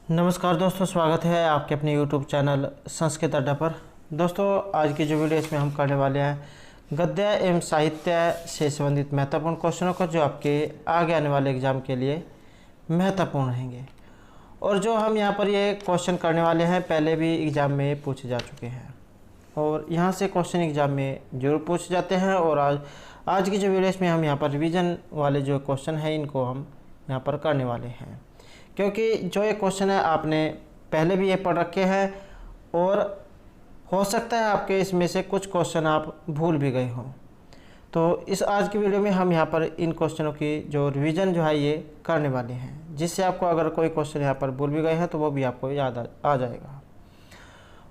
नमस्कार दोस्तों, स्वागत है आपके अपने YouTube चैनल संस्कृत अड्डा पर। दोस्तों, आज की जो वीडियो इसमें हम करने वाले हैं गद्य एवं साहित्य से संबंधित महत्वपूर्ण क्वेश्चनों को, जो आपके आगे आने वाले एग्जाम के लिए महत्वपूर्ण रहेंगे। और जो हम यहाँ पर ये क्वेश्चन करने वाले हैं पहले भी एग्ज़ाम में पूछे जा चुके हैं और यहाँ से क्वेश्चन एग्ज़ाम में जरूर पूछे जाते हैं। और आज की जो वीडियो इसमें हम यहाँ पर रिवीजन वाले जो क्वेश्चन हैं इनको हम यहाँ पर करने वाले हैं, क्योंकि जो ये क्वेश्चन है आपने पहले भी ये पढ़ रखे हैं और हो सकता है आपके इसमें से कुछ क्वेश्चन आप भूल भी गए हों। तो इस आज की वीडियो में हम यहाँ पर इन क्वेश्चनों की जो रिवीजन जो है ये करने वाले हैं, जिससे आपको अगर कोई क्वेश्चन यहाँ पर भूल भी गए हैं तो वो भी आपको याद आ जाएगा।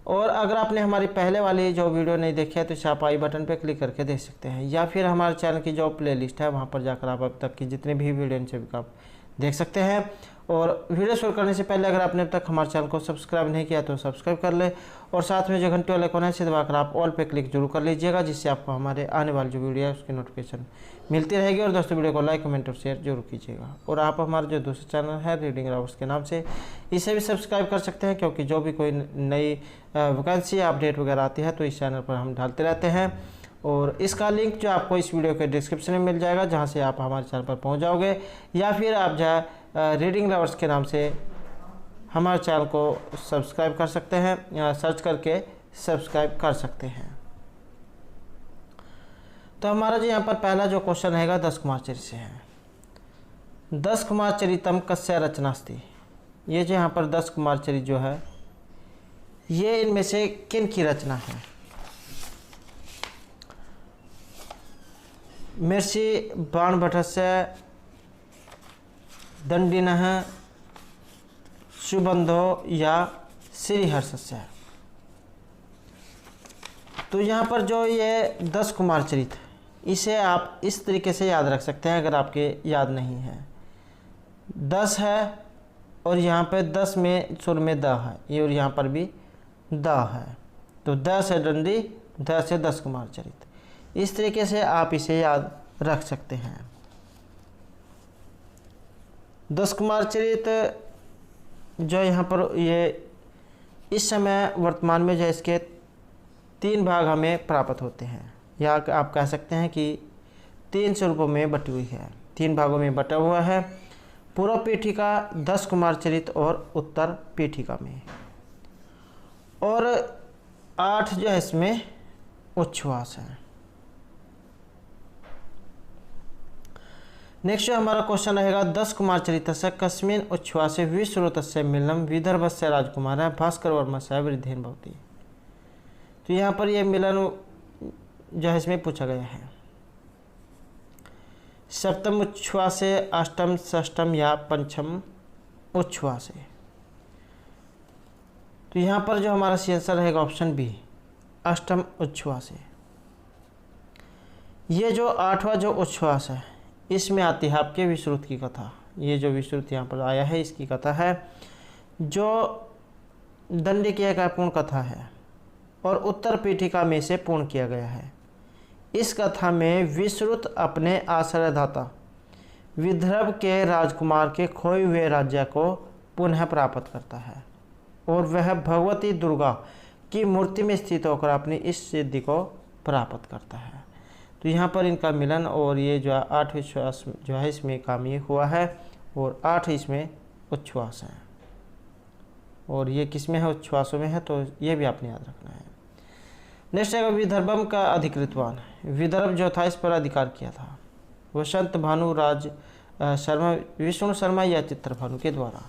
और अगर आपने हमारी पहले वाली जो वीडियो नहीं देखी है तो इसे आप आई बटन पर क्लिक करके देख सकते हैं, या फिर हमारे चैनल की जो प्लेलिस्ट है वहाँ पर जाकर आप अब तक की जितने भी वीडियो इनसे भी आप देख सकते हैं। और वीडियो शुरू करने से पहले अगर आपने अब तक हमारे चैनल को सब्सक्राइब नहीं किया तो सब्सक्राइब कर ले, और साथ में जो घंटे वाले कोने से दबाकर आप ऑल पे क्लिक जरूर कर लीजिएगा, जिससे आपको हमारे आने वाली जो वीडियो है उसकी नोटिफिकेशन मिलती रहेगी। और दोस्तों, वीडियो को लाइक, कमेंट और शेयर जरूर कीजिएगा। और आप हमारे जो दूसरा चैनल है रीडिंग राउट्स के नाम से, इसे भी सब्सक्राइब कर सकते हैं, क्योंकि जो भी कोई नई वैकेंसी अपडेट वगैरह आती है तो इस चैनल पर हम डालते रहते हैं। और इसका लिंक जो आपको इस वीडियो के डिस्क्रिप्शन में मिल जाएगा, जहां से आप हमारे चैनल पर पहुंच जाओगे, या फिर आप जो रीडिंग लवर्स के नाम से हमारे चैनल को सब्सक्राइब कर सकते हैं, या सर्च करके सब्सक्राइब कर सकते हैं। तो हमारा जो यहाँ पर पहला जो क्वेश्चन रहेगा 10 कुमार चरित से है। 10 कुमार चरितम कस्य रचनास्ति। ये जो यहाँ पर 10 कुमार चरित जो है ये इनमें से किन की रचना है? महर्षि बाणभट्टस्य, दंडिनः, सुबंधो या श्रीहर्षस्य। तो यहाँ पर जो ये 10 कुमार चरित, इसे आप इस तरीके से याद रख सकते हैं अगर आपके याद नहीं है। 10 है और यहाँ पे 10 में सुर में द है, ये और यहाँ पर भी द है, तो 10 है डंडी, 10 है 10 कुमार चरित। इस तरीके से आप इसे याद रख सकते हैं। 10 कुमार चरित जो यहाँ पर ये इस समय वर्तमान में जो इसके 3 भाग हमें प्राप्त होते हैं, या आप कह सकते हैं कि 3 स्वरूपों में बटी हुई है, 3 भागों में बटा हुआ है। पूर्व पीठिका 10 कुमार चरित और उत्तर पीठिका में, और 8 जो है इसमें उच्छ्वास है। नेक्स्ट जो हमारा क्वेश्चन रहेगा 10 कुमार चरितस्य कस्मिन् उच्छ्वासे विश्रुतस्य मिलनम विदर्भस्य राजकुमारः भास्कर वर्मस्य वृद्धेन भवति। तो यहाँ पर ये मिलन जो है इसमें पूछा गया है। सप्तम उच्छ्वासे, अष्टम, षष्ठम या पंचम उच्छ्वासे। तो यहाँ पर जो हमारा सी आंसर रहेगा ऑप्शन बी, अष्टम उच्छ्वासे। ये जो 8वां जो उच्छ्वास है इसमें आती है आपके विश्रुत की कथा। ये जो विश्रुत यहाँ पर आया है इसकी कथा है, जो दंडी की एक पूर्ण कथा है और उत्तर पीठिका में से पूर्ण किया गया है। इस कथा में विश्रुत अपने आश्रयदाता विदर्भ के राजकुमार के खोए हुए राज्य को पुनः प्राप्त करता है, और वह भगवती दुर्गा की मूर्ति में स्थित होकर अपनी इस सिद्धि को प्राप्त करता है। तो यहाँ पर इनका मिलन, और ये जो 8 उच्छ्वास जो है इसमें काम ये हुआ है, और 8 इसमें उच्छ्वास हैं, और ये किस में है? उच्छ्वासों में है, तो ये भी आपने याद रखना है। नेक्स्ट है विदर्भम का अधिकृतवान। विदर्भ जो था इस पर अधिकार किया था वसंत भानु राज शर्मा, विष्णु शर्मा या चित्र भानु के द्वारा।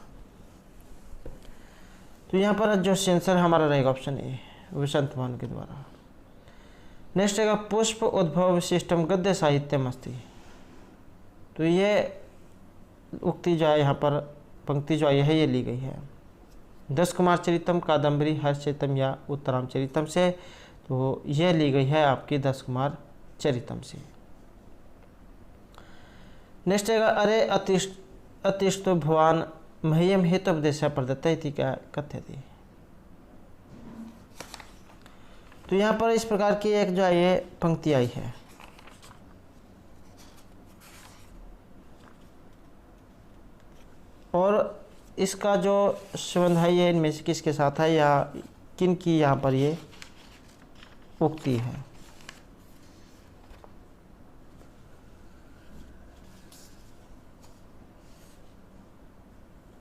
तो यहाँ पर जो सेंसर हमारा रहेगा ऑप्शन ए, वसंत भानु के द्वारा। नेक्स्ट है पुष्प उद्भव विशिष्टम गद्य साहित्यम अस्ति। तो ये उक्ति जो है यहाँ पर पंक्ति जो आई है ये ली गई है 10 कुमार चरितम, कादम्बरी, हर्षचरितम या उत्तराम चरितम से। तो ये ली गई है आपकी 10 कुमार चरितम से। नेक्स्ट है अरे अतिष्ठो भवान मह्यम हेतुपदेश प्रदत्त इति क्या कथ्यते। तो यहाँ पर इस प्रकार की एक जो है ये पंक्ति आई है। और इसका जो संबंध है ये इनमें से किसके साथ है या किन की यहाँ पर ये उक्ति है?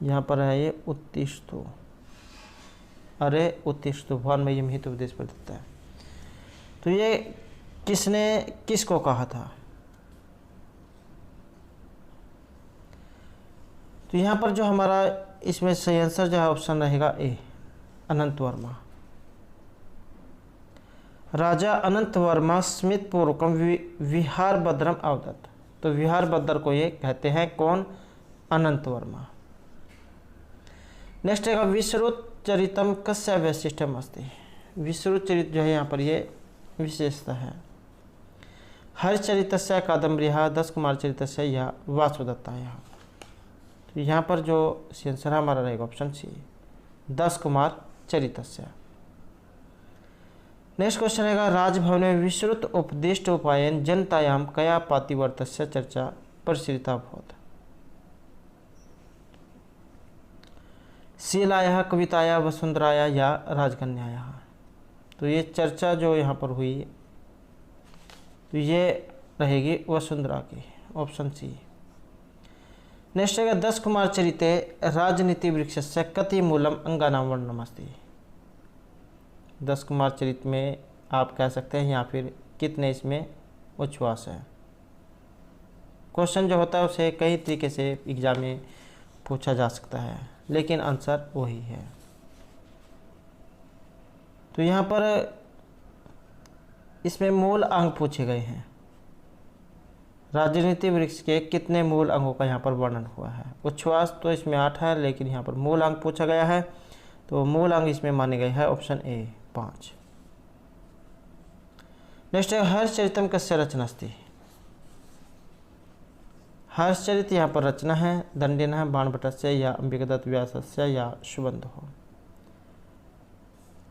यहाँ पर है ये उत्तिष्ठो, अरे उत्तिष्ठो भगवान में ये हित उपदेश पर देता है। तो ये किसने किसको कहा था? तो यहाँ पर जो हमारा इसमें सही आंसर जो है ऑप्शन रहेगा ए, अनंत वर्मा। राजा अनंत वर्मा स्मित पूर्वकम विहार भद्रम अवदत्त। तो विहार भद्र को ये कहते हैं कौन? अनंत वर्मा। नेक्स्ट है विश्रुत चरितम कस्य वैशिष्ट्यम अस्ति। विश्रुत चरित जो है यहाँ पर ये विशेषता है। हरिचरितस्य कादम्बर्यः, दस कुमार चरितस्य या वासुदत्तायः। तो यहाँ पर जो आंसर हमारा रहेगा ऑप्शन सी, दस कुमार चरितस्य। नेक्स्ट क्वेश्चन रहेगा राजभवन में विश्रुत उपदिष्ट उपायन जनतायाम कया पातिवर्तस्य चर्चा प्रसृता भवत्। शीलायाः, कवितायाः, वसुंधरायाः या राजकन्यायाः। तो ये चर्चा जो यहाँ पर हुई तो ये रहेगी वसुंधरा की, ऑप्शन सी। नेक्स्ट है 10 कुमार चरिते राजनीति वृक्षस्य कति मूलम अंगानाम वर्णनमस्ति। 10 कुमार चरित में आप कह सकते हैं या फिर कितने इसमें उच्छ्वास है। क्वेश्चन जो होता है उसे कई तरीके से एग्जाम में पूछा जा सकता है, लेकिन आंसर वही है। तो यहाँ पर इसमें मूल अंग पूछे गए हैं। राजनीति वृक्ष के कितने मूल अंगों का यहाँ पर वर्णन हुआ है? उच्छ्वास तो इसमें 8 है, लेकिन यहाँ पर मूल अंग पूछा गया है, तो मूल अंग इसमें माने गए हैं ऑप्शन ए 5। नेक्स्ट है हर्षचरितम कस्य रचनास्ति। हर्षचरित यहाँ पर रचना है दंडिन है बाणभट्टस्य या अंबिकादत्त व्यासस्य या सुबंधो।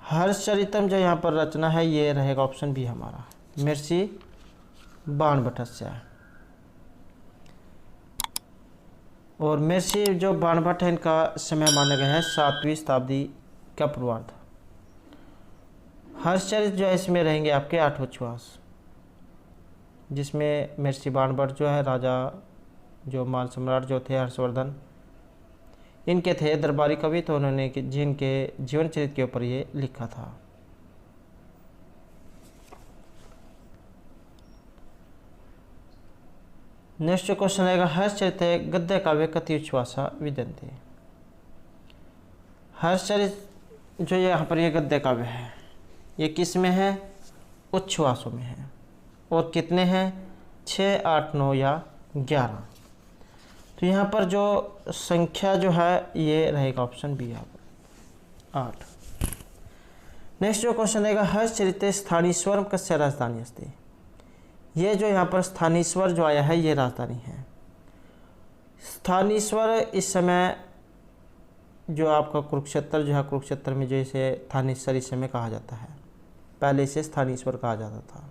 हर्षचरितम जो यहाँ पर रचना है ये रहेगा ऑप्शन बी हमारा, महर्षि बाणभट्टस्य। और महर्षि जो बाणभट्ट है इनका समय माना गया है 7वीं शताब्दी का पूर्वार्ध। हर्षचरित जो है इसमें रहेंगे आपके 8 उच्छ्वास, जिसमें महर्षि बाणभट्ट जो है राजा जो मान सम्राट जो थे हर्षवर्धन, इनके थे दरबारी कवि, तो उन्होंने जिनके जीवन चरित्र के ऊपर ये लिखा था। नेक्स्ट जो क्वेश्चन आएगा हर्षचरित गद्य काव्य कति उच्छ्वासा विद्यन्ते। हर्षचरित जो यहाँ पर ये गद्य काव्य है ये किस में है? उच्छ्वासों में है। और कितने हैं? 6, 8, 9 या 11। तो यहाँ पर जो संख्या जो है ये रहेगा ऑप्शन बी यहाँ पर 8। नेक्स्ट जो क्वेश्चन रहेगा हर्षचरित स्थानीश्वर कस्य राजधानी अस्ति। ये जो यहाँ पर स्थानीश्वर जो आया है ये राजधानी है। स्थानीश्वर इस समय जो आपका कुरुक्षेत्र जो है, कुरुक्षेत्र में जो इसे थानेश्वर इस समय कहा जाता है, पहले इसे स्थानीश्वर कहा जाता था।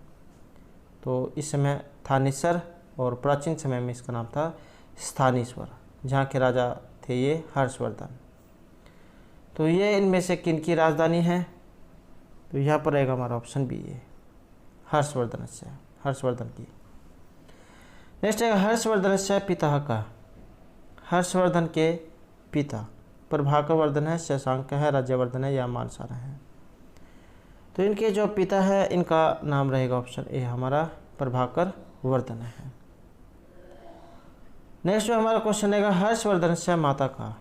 तो इस समय थानेश्वर और प्राचीन समय में इसका नाम था स्थानीश्वर, जहाँ के राजा थे ये हर्षवर्धन। तो ये इनमें से किन की राजधानी है? तो यहाँ पर रहेगा हमारा ऑप्शन बी ये हर्षवर्धन से, हर्षवर्धन की। नेक्स्ट है हर्षवर्धन से पिता का। हर्षवर्धन के पिता प्रभाकर वर्धन है, शशांक है, राज्यवर्धन है या मानसार है। तो इनके जो पिता है इनका नाम रहेगा ऑप्शन ए हमारा प्रभाकर वर्धन है। नेक्स्ट जो हमारा क्वेश्चन रहेगा हर्षवर्धन से माता का।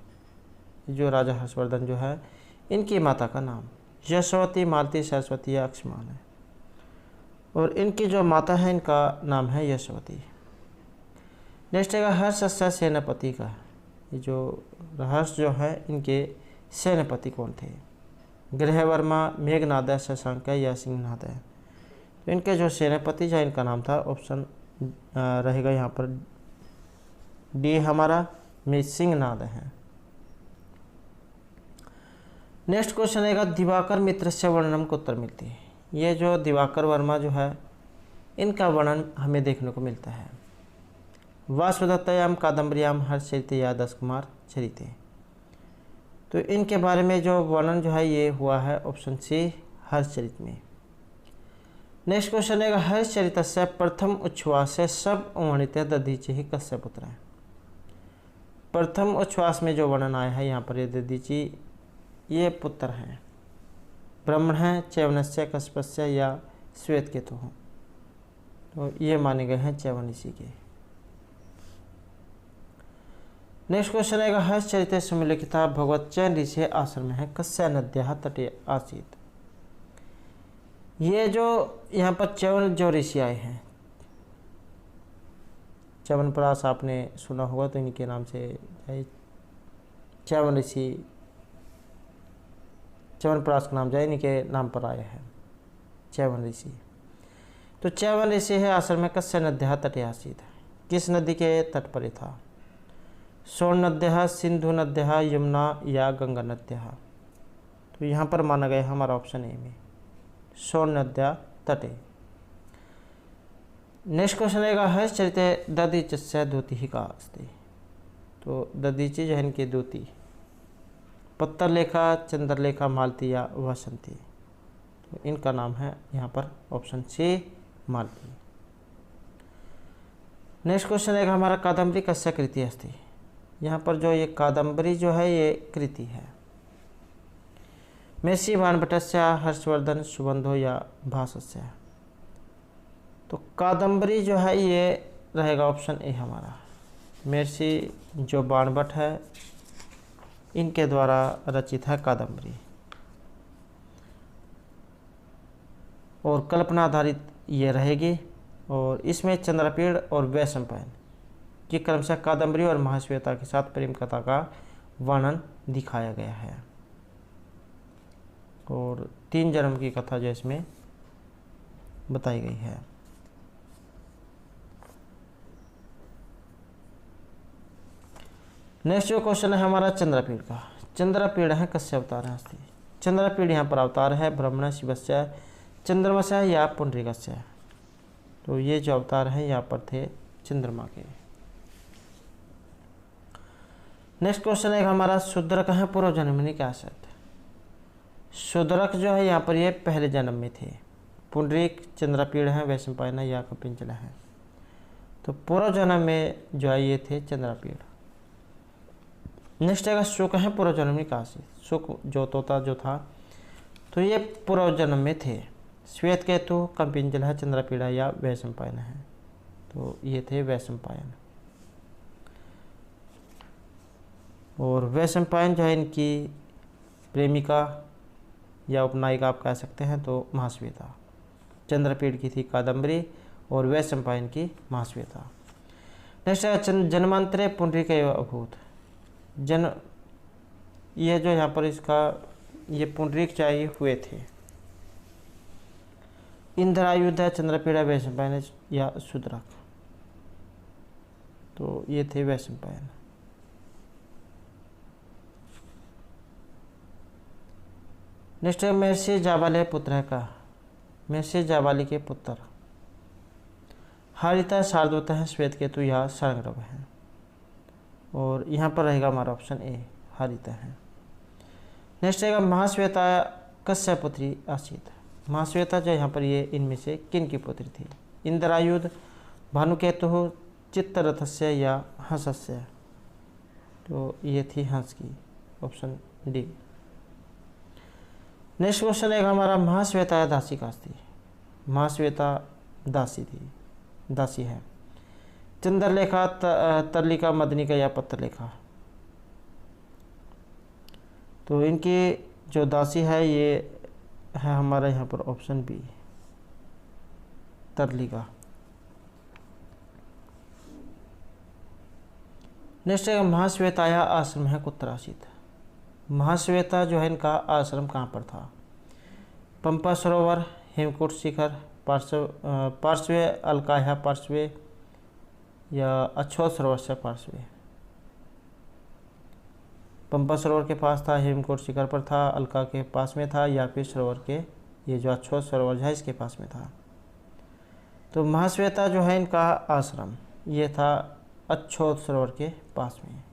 जो राजा हर्षवर्धन जो है इनकी माता का नाम यशवती, मालती, सरस्वती या अक्षमान है। और इनकी जो माता है इनका नाम है यशवती। नेक्स्ट है हर्ष से सेनापति का। ये जो हर्ष जो है इनके सेनापति कौन थे? गृहवर्मा, मेघनाद, शशांक या सिंहनाद है। तो इनके जो सेनापति जो इनका नाम था ऑप्शन रहेगा यहाँ पर डी हमारा सिंहनाद है। नेक्स्ट क्वेश्चन रहेगा दिवाकर मित्र से वर्णन को उत्तर मिलती है। ये जो दिवाकर वर्मा जो है इनका वर्णन हमें देखने को मिलता है वासुदत्तायाम कादम्बर्याम हर्षचरिते या 10 कुमार चरिते। तो इनके बारे में जो वर्णन जो है ये हुआ है ऑप्शन सी हर्षचरित में। नेक्स्ट क्वेश्चन है हर्षचरितस्य प्रथम उच्छ्वासे सब वर्णित दधीचि कस्य पुत्र है। प्रथम उच्छ्वास में जो वर्णन आया है यहाँ पर ये दधीचि ये पुत्र हैं, ब्राह्मण हैं, च्यवनस्य, कश्यपस्य या श्वेतकेतु हैं। तो ये माने गए हैं च्यवन ऋषि के। नेक्स्ट क्वेश्चन है हर्षचरिते सुमिलिखिता भगवत चयन ऋषि आश्रम है कस्य नद्याः तटे आसीत्। ये जो यहाँ पर च्यवन जो ऋषि आए हैं, च्यवनप्राश आपने सुना होगा तो इनके नाम से च्यवन ऋषि, च्यवनप्राश का नाम जो है इनके नाम पर आया है च्यवन ऋषि। तो च्यवन ऋषि है आश्रम में कस्य नद्याः तटे आसीत्, किस नदी के तट पर था। स्वर्ण नद्याः, सिंधु नद्याः, यमुना या गंगा नद्याः। तो यहाँ पर माना गया हमारा ऑप्शन ए में स्वर्ण नद्या तटे। नेक्स्ट क्वेश्चन रहेगा हर्षचरिते दधीचस्य द्युतिः अस्ति। तो दधीचि जो है इनकी द्युति पत्तरलेखा, चंद्रलेखा, मालती या वसंती। तो इनका नाम है यहाँ पर ऑप्शन सी मालती। नेक्स्ट क्वेश्चन रहेगा हमारा कादम्बरी कस्य कृति अस्ति। यहाँ पर जो ये कादम्बरी जो है ये कृति है। महर्षि बाणभट्टस्य, हर्षवर्धन, सुबंधो या भासस्य। तो कादम्बरी जो है ये रहेगा ऑप्शन ए हमारा। महर्षि जो बाणभट्ट है इनके द्वारा रचित है कादम्बरी और कल्पना आधारित ये रहेगी। और इसमें चंद्रपीड़ और वैशंपायन की क्रमशः कादम्बरी और महाश्वेता के साथ प्रेम कथा का वर्णन दिखाया गया है और 3 जन्म की कथा जो इसमें बताई गई है। नेक्स्ट जो क्वेश्चन है हमारा चंद्रपीड़ का। चंद्रपीड़ है कस्य अवतार है अस्ति। चंद्रपीड़ यहाँ पर अवतार है ब्रह्मण, शिवस्य, चंद्रमस्य या पुंडरीकस्य। तो ये जो अवतार है यहाँ पर थे चंद्रमा के। नेक्स्ट क्वेश्चन है हमारा शूद्रक है पूर्व जन्मनि क्या शब्द। शूद्रक जो है यहाँ पर ये पहले जन्म में थे। पुंडरीक, चंद्रपीड़ है, वैशंपायन या कपिंचल है। तो पूर्व जन्म में जो है ये थे चंद्रपीड़। नेक्स्ट है शुक है पूर्व जन्मनि काशी। शुक जो तोता जो था तो ये पूर्व जन्म में थे। श्वेत केतु, कपिंचल है, चंद्रपीड़ा या वैशंपायन है। तो ये थे वैशंपायन। और वैशंपायन जो है इनकी प्रेमिका या उपनायिका आप कह सकते हैं तो महाश्वेता। चंद्रपीड़ की थी कादम्बरी और वैशंपायन की महाश्वेता। नेक्स्ट है जन्मांतरे पुंडरीक अभूत। ये जो यहाँ पर इसका ये पुंडरीक चाहिए हुए थे। इंद्रायुध है, चंद्रपीड़ा, वैशंपायन या शूद्रक। तो ये थे वैशंपायन। नेक्स्ट है महर्षि जाबाली पुत्र है का। महर्षि जाबाली के पुत्र हारिता, शार्दूत है, श्वेतकेतु या शार्ंगरव है। और यहाँ पर रहेगा हमारा ऑप्शन ए हारिता है। नेक्स्ट रहेगा महाश्वेता कस्य पुत्री आसीत। महाश्वेता जो यहाँ पर ये इनमें से किन की पुत्री थी। इंद्रायुध, भानुकेतु, चित्तरथस्य या हंसस्य। तो ये थी हंस की, ऑप्शन डी। नेक्स्ट क्वेश्चन है हमारा महाश्वेता दासी का थी। महाश्वेता दासी थी, दासी है। चंद्रलेखा, तरलिका, मदनिका या पत्रलेखा। तो इनकी जो दासी है ये है हमारा यहाँ पर ऑप्शन बी तरलिका। नेक्स्ट है महाश्वेताया आश्रम है कुत्र आसीत। महाश्वेता जो है इनका आश्रम कहाँ पर था। पंपा सरोवर, हेमकूट शिखर, पार्श्वे अलकाया पार्श्वे या अछोत सरोवर से पार्श्वे। पंपा सरोवर के पास था, हेमकूट शिखर पर था, अलका के पास में था या फिर सरोवर के ये जो अछोत सरोवर है इसके पास में था। तो महाश्वेता जो है इनका आश्रम ये था अछोत सरोवर के पास में।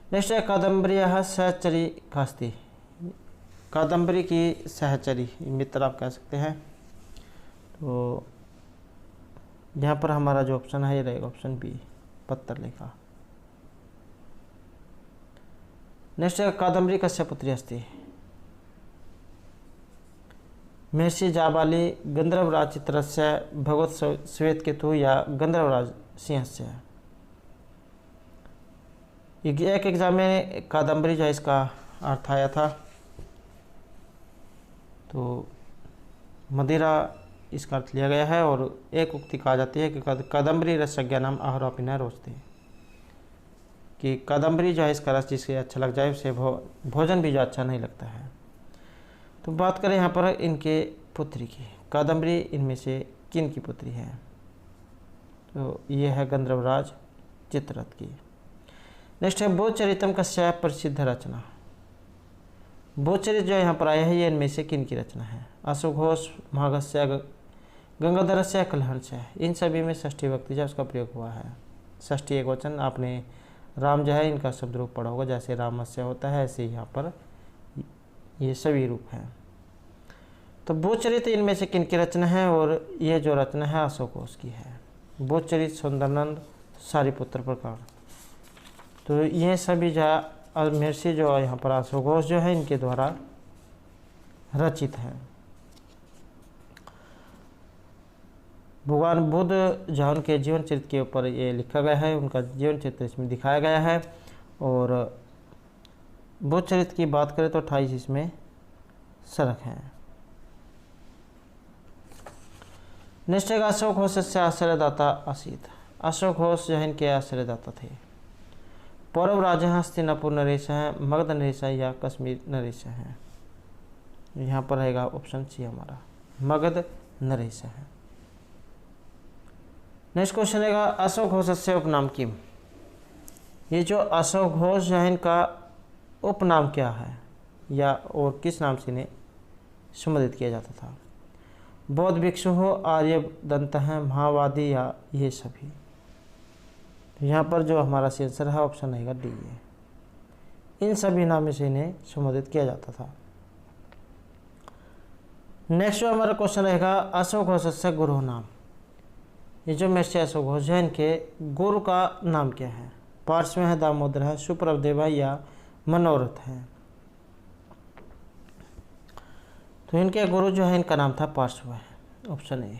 नेक्स्ट है कादम्बर्यः सहचरी कास्ति। कादम्बरी की सहचरी मित्र आप कह सकते हैं। तो यहाँ पर हमारा जो ऑप्शन है ये रहेगा ऑप्शन बी, पत्तर लेखा। नेक्स्ट है कादम्बरी कस्य पुत्री अस्ति। महर्षि जाबाली, गंधर्वराज चित्रस्य, भगवत श्वेतकेतु या गंधर्वराज सिंहस्य। एक एग्जाम में कादम्बरी जो है इसका अर्थ आया था, तो मदिरा इसका अर्थ लिया गया है। और एक उक्ति कहा जाती है कि कादम्बरी रसज्ञा नाम आहारोपि न रोचते, कि कादम्बरी जो है इसका रस जिसके अच्छा लग जाए उसे भोजन भी जो अच्छा नहीं लगता है। तो बात करें यहाँ पर इनके पुत्री की, कादम्बरी इनमें से किन की पुत्री है, तो ये है गंधर्वराज चित्ररथ की। नेक्स्ट है बोधचरितम कस्य प्रसिद्ध रचना। बोधचरित जो यहाँ पर आया है ये इनमें से किन की रचना है, अश्वघोष, माघस्य, गंगाधरस्य, कलहंस्य। इन सभी में षष्ठी विभक्ति जो उसका प्रयोग हुआ है। षष्ठी एक वचन, आपने राम जो है इनका शब्द रूप पढ़ा होगा, जैसे रामस्य होता है ऐसे यहाँ पर ये सभी रूप हैं। तो बोधचरित इनमें से किन की रचना है, और ये जो रचना है अशोकघोष की है। बोधचरित, सुंदरानंद, सारिपुत्र प्रकार। तो ये सभी जो महर्षि जो यहाँ पर अशोकघोष जो है इनके द्वारा रचित है। भगवान बुद्ध जो उनके जीवन चरित्र के ऊपर ये लिखा गया है, उनका जीवन चरित्र इसमें दिखाया गया है। और बुद्ध चरित्र की बात करें तो 28 इसमें सरक हैं। नेक्स्ट है अशोकघोष से आश्रयदाता आसीत। अशोकघोष जो है इनके आश्रयदाता थे। पौरव राजा हस्तिनापुर नरेश हैं, मगध नरेश है या कश्मीर नरेश हैं। यहाँ पर रहेगा ऑप्शन सी हमारा, मगध नरेश है। नेक्स्ट क्वेश्चन रहेगा अशोकघोष से उपनाम किम। ये जो अशोकघोष जो है इनका उपनाम क्या है, या और किस नाम से इन्हें संबोधित किया जाता था। बौद्ध भिक्षु हो, आर्य दंत हैं, महावादी या ये सभी। यहाँ पर जो हमारा आंसर है ऑप्शन रहेगा डी, इन सभी नामों से इन्हें संबोधित किया जाता था। नेक्स्ट जो हमारा क्वेश्चन रहेगा अशोकघोष से गुरु नाम। ये जो महर्षि अशोकघोष है इनके गुरु का नाम क्या है। पार्श्व है, दामोदर है, सुप्रभदेव है या मनोरथ है। तो इनके गुरु जो है इनका नाम था पार्श्व है, ऑप्शन ए।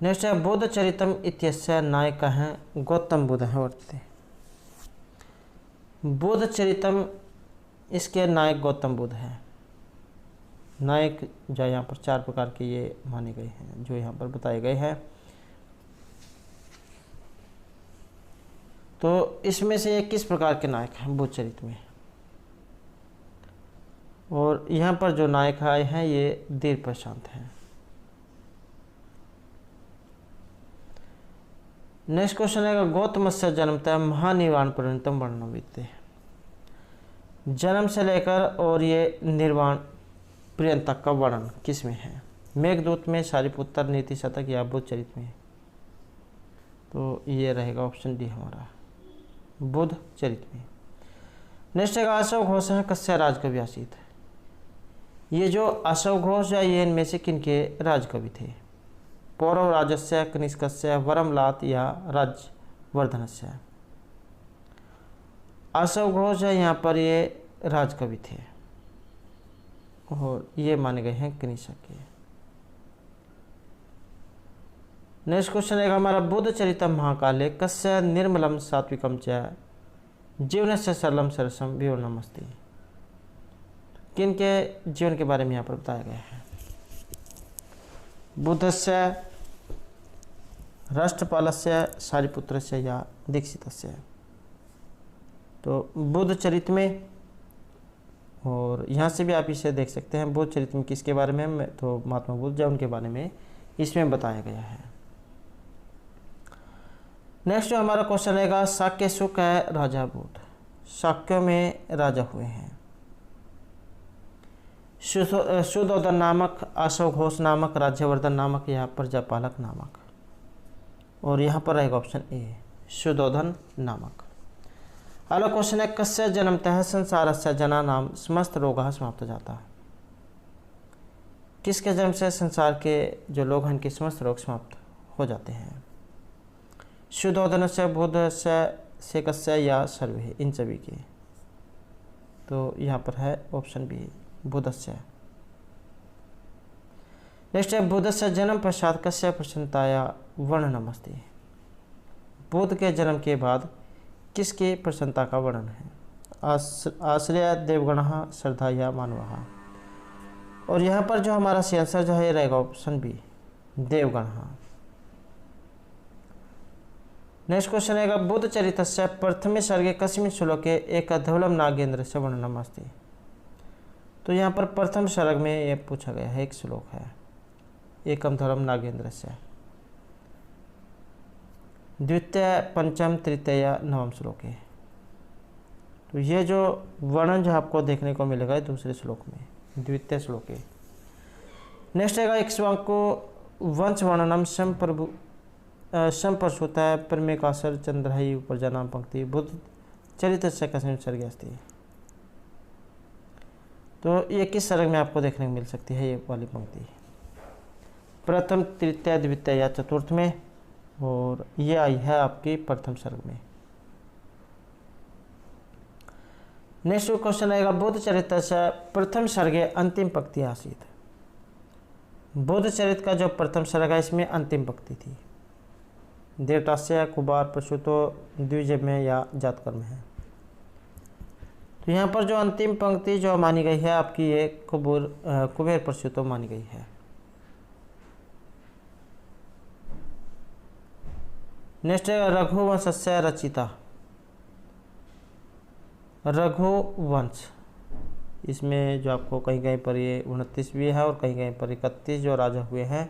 नेक्स्ट है बोधचरितम इत्यस्य नायक हैं गौतम बुद्ध हैं वर्तते। बोधचरितम इसके नायक गौतम बुद्ध हैं। नायक जो यहाँ पर 4 प्रकार के ये माने गए हैं, जो यहाँ पर बताए गए हैं। तो इसमें से ये किस प्रकार के नायक हैं बोधचरित में, और यहाँ पर जो नायक आए हैं ये दीर्घ प्रशांत हैं। नेक्स्ट क्वेश्चन है गौतमस्य जन्मतः महानिर्वाण पर्यंतम वर्णन विद्यते। जन्म से लेकर और ये निर्वाण पर्यंत तक का वर्णन किस में है। मेघदूत में, सारिपुत्र, नीति शतक या बोधचरित में। तो ये रहेगा ऑप्शन डी हमारा, बोधचरित में। नेक्स्ट है अशोकघोष है कस्य राजकवि आसीत। ये जो अशोकघोष है ये इनमें से किनके राजकवि थे। पौरव राजस्य, कनिष्कस्य, वरमलात या राजवर्धनस्य। अशोकघोष है यहाँ पर ये राजकवि थे और ये माने गए हैं कनिष्क के। नेक्स्ट क्वेश्चन है हमारा बोधचरितम महाकाले कस्य निर्मलम सात्विकम च जीवनस्य सरलम सरसम विवर्णमस्ति। किन के जीवन के बारे में यहाँ पर बताया गया है। बुद्धस्य, राष्ट्रपालस्य, सारिपुत्रस्य या दीक्षितस्य। तो बुद्धचरित में, और यहाँ से भी आप इसे देख सकते हैं बुद्धचरित में किसके बारे में, तो महात्मा बुद्ध जो उनके बारे में इसमें बताया गया है। नेक्स्ट जो हमारा क्वेश्चन रहेगा शाक्य सुख है राजा बुद्ध। शाक्यों में राजा हुए हैं। सुधोधन नामक, अशोकघोष नामक, राज्यवर्धन नामक या प्रजापालक नामक। और यहाँ पर रहेगा ऑप्शन ए शुद्धोधन नामक। अगला क्वेश्चन है कस्य जन्मतः संसारस्य जनानां समस्त रोगः समाप्त जाता। किसके जन्म से संसार के जो लोग हैं इनके समस्त रोग समाप्त हो जाते हैं। शुद्धोधनस्य, बुधस्य, सेकस्य या सर्वे, इन सभी के। तो यहाँ पर है ऑप्शन बी बुधस्य। नेक्स्ट है बुधस्य जन्म पश्चात कस्य प्रसन्नताया वर्णनमस्ति। बुध के जन्म के बाद किसकी प्रसन्नता का वर्णन है। आश्रय, देवगणः, श्रद्धा या मानवः। और यहाँ पर जो हमारा सी आंसर जो है रहेगा ऑप्शन बी देवगणः। नेक्स्ट क्वेश्चन रहेगा बुद्ध चरितस्य प्रथमे सर्गे कस्मिन् श्लोके एकदवलम नागेंद्र से वर्णनम अस्ति। तो यहाँ पर प्रथम सर्ग में ये पूछा गया है, एक श्लोक है एकम धवलम नागेंद्र से। द्वितीय, पंचम, तृतीय, नवम श्लोके। तो ये जो वर्णन जो आपको देखने को मिलेगा दूसरे श्लोक में, द्वितीय श्लोके। नेक्स्ट रहेगा इक्ष्वाकु वंश वर्णनम संप्रसूत परमेकासर चंद्रहि उपरजनाम पंक्ति बुद्ध चरित्र से कस्मिन् सर्गे अस्ति। तो ये किस सर्ग में आपको देखने को मिल सकती है ये वाली पंक्ति। प्रथम, तृतीय, द्वितीय या चतुर्थ में, और ये आई है आपकी प्रथम सर्ग में। नेक्स्ट क्वेश्चन आएगा बुद्ध चरित्र से प्रथम सर्गे अंतिम पंक्ति आसीत। बुद्ध चरित्र का जो प्रथम सर्ग है इसमें अंतिम पंक्ति थी। देवतास्य, कुबार, प्रसूतो, द्विज में या जातकर में है। तो यहाँ पर जो अंतिम पंक्ति जो मानी गई है आपकी ये कुबेर प्रसूतो मानी गई है। नेक्स्ट है रघुवंशस्य रचिता। रघुवंश, इसमें जो आपको कहीं कहीं पर ये 29 भी है और कहीं कहीं पर 31 जो राजा हुए हैं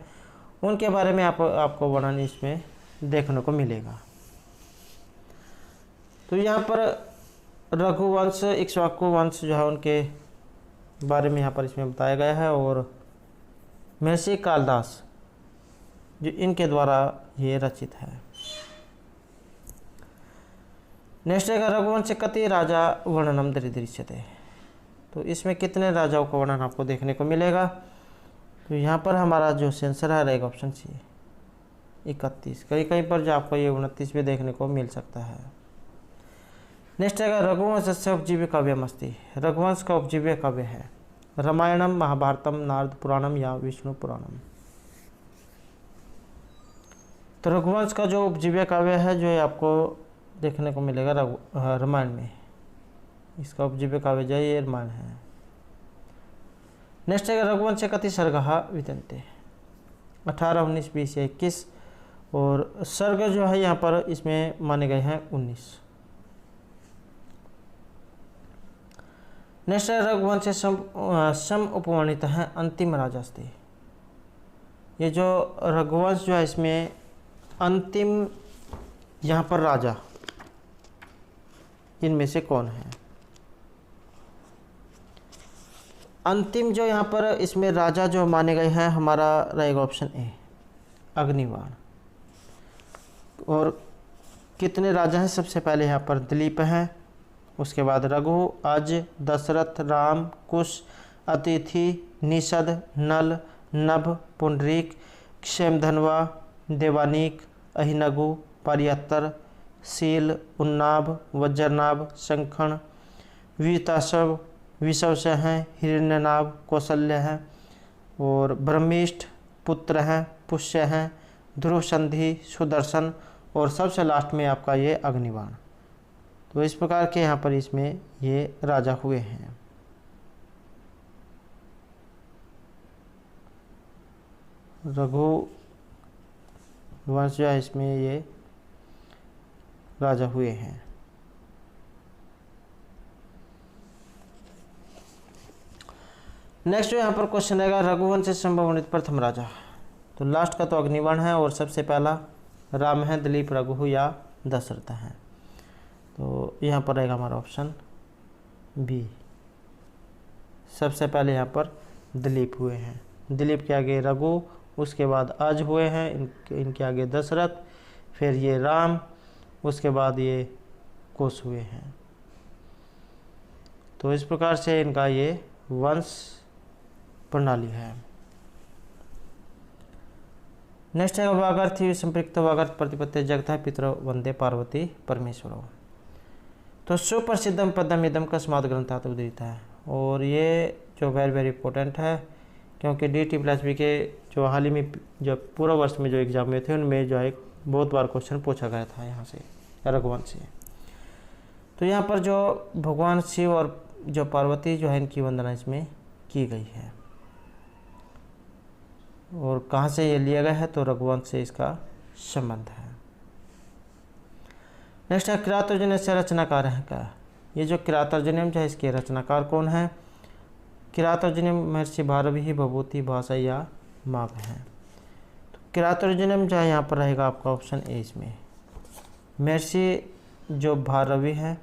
उनके बारे में आपको वर्णन इसमें देखने को मिलेगा। तो यहाँ पर रघुवंश, इक्ष्वाकु वंश जो है उनके बारे में यहाँ पर इसमें बताया गया है, और महर्षि कालिदास जो इनके द्वारा ये रचित है। नेक्स्ट है रघुवंश कति राजा वर्णनम दृश्यते। तो इसमें कितने राजाओं का वर्णन आपको देखने को मिलेगा। तो यहाँ पर हमारा जो सेंसर है रहेगा ऑप्शन सी 31। कहीं कहीं पर जो आपको ये 29 भी देखने को मिल सकता है। नेक्स्ट है रघुवंश से उपजीव्य काव्यम अस्ति। रघुवंश का उपजीव्य काव्य है रामायणम, महाभारतम, नारद पुराणम या विष्णु पुराणम। तो रघुवंश का जो उपजीव्य काव्य है जो आपको देखने को मिलेगा रामायण में, इसका उपजीव्य काव्य जो ये रामायण है। नेक्स्ट है रघुवंश कति सर्गः विद्यन्ते। 18, 19, 20 या 21, और सर्ग जो है यहाँ पर इसमें माने गए हैं 19। नेक्स्ट है रघुवंश सम उपवर्णित है अंतिम राजास्ति। ये जो रघुवंश जो है इसमें अंतिम यहाँ पर राजा इनमें से कौन है। अंतिम जो यहाँ पर इसमें राजा जो माने गए हैं हमारा रहेगा ऑप्शन ए अग्निबाण। और कितने राजा हैं, सबसे पहले यहाँ पर दिलीप हैं, उसके बाद रघु, अज, दशरथ, राम, कुश, अतिथि, निषद, नल, नभ, पुंडरीक, क्षेमधनवा, देवानीक, अहिनगु, पारियत्तर, शील, उन्नाभ, वज्रनाभ, शंखण, विताशव, विषवश हैं, हिरण्यनाभ, कौशल्य हैं, और ब्रह्मिष्ठ, पुत्र हैं, पुष्य हैं, ध्रुव संधि, सुदर्शन, और सबसे लास्ट में आपका ये अग्निबाण। तो इस प्रकार के यहाँ पर इसमें ये राजा हुए हैं। रघुवंश जो है इसमें ये राजा हुए हैं। नेक्स्ट जो यहाँ पर क्वेश्चन आएगा रघुवंश से संभवनित प्रथम राजा। तो लास्ट का तो अग्निबाण है और सबसे पहला राम है, दिलीप, रघु या दशरथ हैं। तो यहाँ पर रहेगा हमारा ऑप्शन बी। सबसे पहले यहाँ पर दिलीप हुए हैं। दिलीप के आगे रघु, उसके बाद अज हुए हैं, इनके आगे दशरथ, फिर ये राम, उसके बाद ये कुश हुए हैं। तो इस प्रकार से इनका ये वंश प्रणाली है। नेक्स्ट है वागर्थी संपृक्त वागर्थ प्रतिपत्ति जगता पितरो वंदे पार्वती परमेश्वरो। तो सुप्रसिद्धम पदम इदम कस्मात् ग्रंथात् उद्धृत है, और ये जो वेरी इंपॉर्टेंट है, क्योंकि DT+B के जो हाल ही में जो पूरा वर्ष में जो एग्जाम में थे उनमें जो है बहुत बार क्वेश्चन पूछा गया था यहाँ से रघुवंश से। तो यहाँ पर जो भगवान शिव और जो पार्वती जो है इनकी वंदना इसमें की गई है, और कहाँ से ये लिया गया है, तो रघुवंश से इसका संबंध है। नेक्स्ट है किरातोर्जुनीय से रचनाकार है क्या। ये जो किरातोर्जुनीयम जो है इसके रचनाकार कौन है। किरातोर्जुनीयम महर्षि भारवी भभूति भाषा या माघ है। तो किरातोर्जुनीयम जो है यहाँ पर रहेगा आपका ऑप्शन ए इसमें। महर्षि जो भारवी है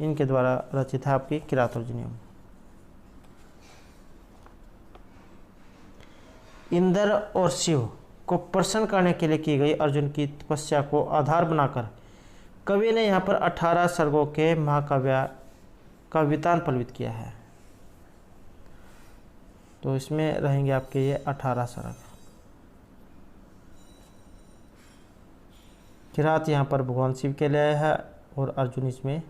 इनके द्वारा रचित है आपकी किरातोर्जुनीयम। इंद्र और शिव को प्रसन्न करने के लिए की गई अर्जुन की तपस्या को आधार बनाकर कवि ने यहाँ पर 18 सर्गों के महाकाव्य का वितान पल्लवित किया है। तो इसमें रहेंगे आपके ये 18 सर्ग। किरात यहाँ पर भगवान शिव के लिए है और अर्जुन इसमें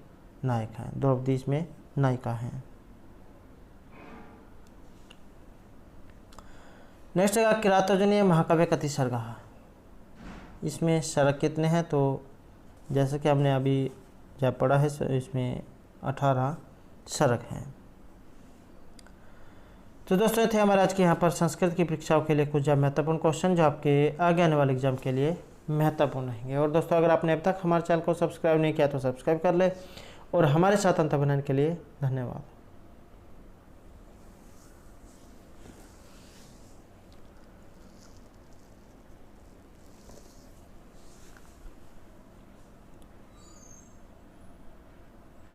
नायक हैं, द्रौपदी इसमें नायिका हैं। नेक्स्ट है किरातोर्जुनीय महाकाव्य कति सर्ग। इसमें सर्ग कितने हैं, तो जैसे कि हमने अभी जब पढ़ा है इसमें 18 सर्ग हैं। तो दोस्तों थे हमारे आज के यहाँ पर संस्कृत की परीक्षाओं के लिए कुछ महत्वपूर्ण क्वेश्चन जो आपके आगे आने वाले एग्जाम के लिए महत्वपूर्ण रहेंगे। और दोस्तों अगर आपने अब तक हमारे चैनल को सब्सक्राइब नहीं किया तो सब्सक्राइब कर ले, और हमारे साथ अंत बनाने के लिए धन्यवाद।